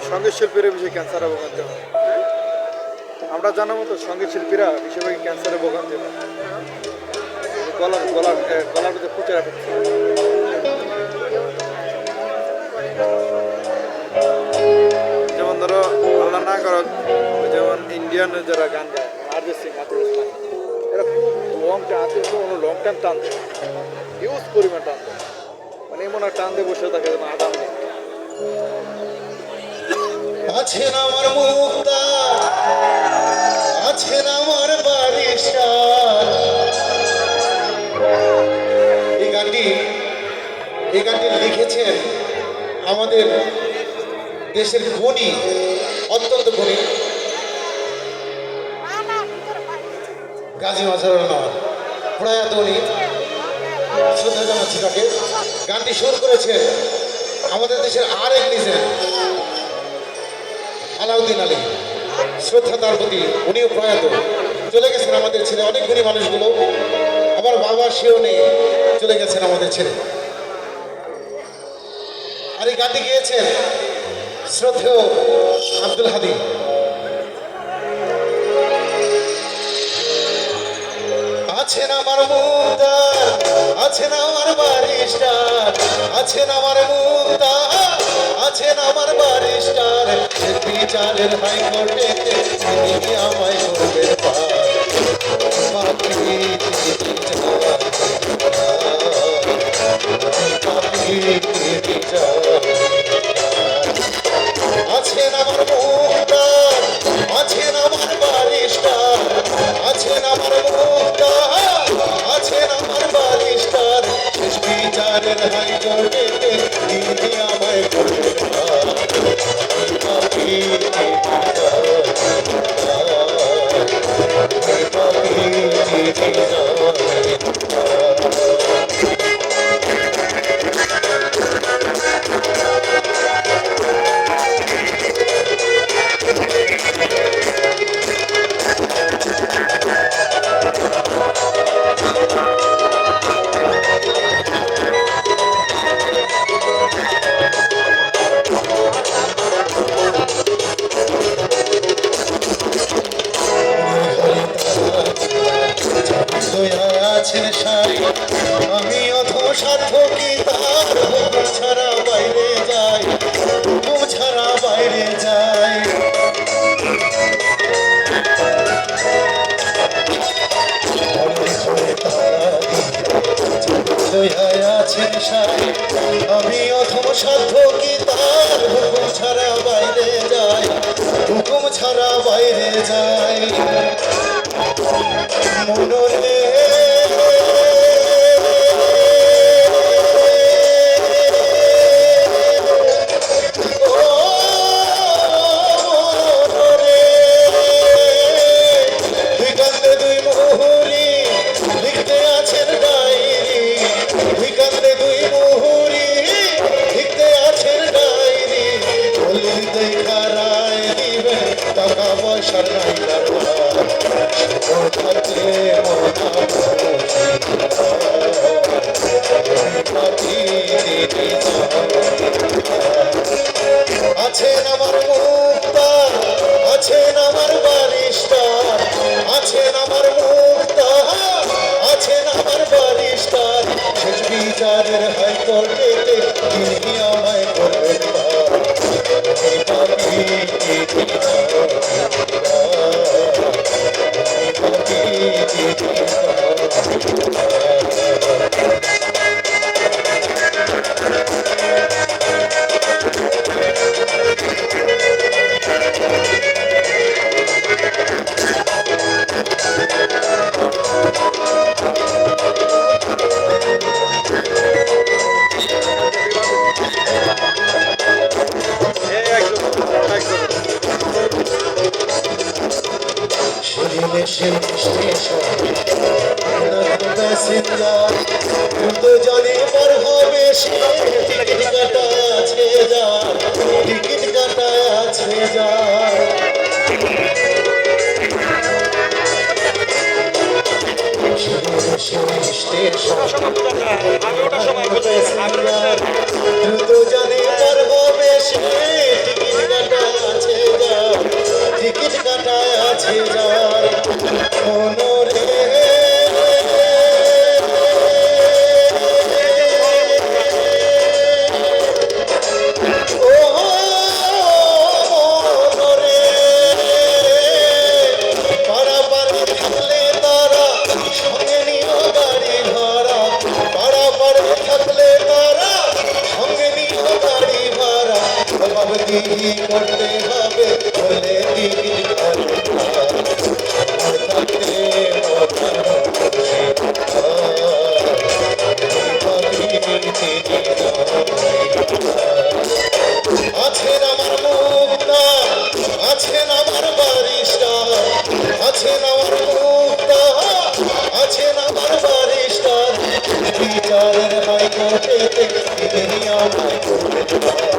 সঙ্গীত শিল্পীরা বিষয়ে ক্যান্সারে ভোগান্তি হয়। আমরা জানার মতো সঙ্গীত শিল্পীরা বেশিরভাগ ক্যান্সারে ভোগান্তি হয়। গলার গলার গলার মধ্যে ফুটে রাখে। যেমন ধরো আল্লাহ না করো, যেমন ইন্ডিয়ান যারা গান গায় অরিজিৎ সিং, আতিফ আসলাম, এরা খুব লং টাইম টান দেয়, হিউজ পরিমাণ টান দেয়, মানে এমন টান দিয়ে বসে থাকে যেন আদাম নেই। আছেন আমার মুক্তা, আছেন আমার বারিশার। এই গানটি লিখেছেন আমাদের দেশের গুণী, অত্যন্ত গুণী গাজী মাজহারুল নহর, প্রয়াত উনি, শ্রদ্ধা জানাচ্ছি তাকে। গানটি সুর করেছেন আমাদের দেশের আরেক লিজেন্ড আলাউদ্দিন আলী, শ্রদ্ধা তার প্রতি। উনিও প্রয়াত, চলে গেছেন আমাদের ছেলে। অনেক গুণী মানুষগুলো, আবার বাবা সেও নেই, চলে গেছেন আমাদের ছেলে। আর এই গানটি গিয়েছেন শ্রদ্ধেয় আব্দুল হাদী। আছেন আমার মুক্তার, আছেন আমার বারিশার, আছেন আমার মুক্তার, আছেন আমার বারিশার। বিচারের হাইকোর্টেতে তিনি আমায় করবেন পার। আছেন আমার মুক্তার, আছেন আমার বারিশার, আছেন আমার মুক্তার, আছেন আমার বারিশার। শেষ বিচারের হাইকোর্টেতে তিনি আমায় করবেন পার। আছেন সাই, আমি অথ সাধ্য কি তার হুকুম ছাড়া বাইরে যাই, হুকুম ছাড়া বাইরে যাই। আছেন সাই, আমি অথম সাধ্য কি তার হুকুম ছাড়া বাইরে যাই, হুকুম ছাড়া বাইরে যাই। মনরে আছেন আমার মুক্তা, আছেন আমার বারিশার, আছেন আমার মুক্তা, আছেন আমার বারিশার। শেষ বিচারের হাইকোর্টেতে তিনি আমায় করবেন পার। Seni neşe স্টেশন আমি ওটার সময় বুঝছি আমি দ্রুত জানে পার হবে সে টিকিট কাটা আছে যার টিকিট কাটা আছে যার মনোরে ও মনোরে পারাপারে থাকলে তারা সঙ্গে নিও গাড়ি ভাড়া পারাপারে থাকলে তারা সঙ্গে নিও গাড়ি ভাড়া বাবা কি করতে হবে বলে টিকিট কাটা আর থাকতে আছেন আমার মুক্তা আছেন আমার বারিস্টার আছেন আমার মুক্তা আছেন আমার বারিস্টার বিচারের হাইকোর্টে তিনি আমায় করতে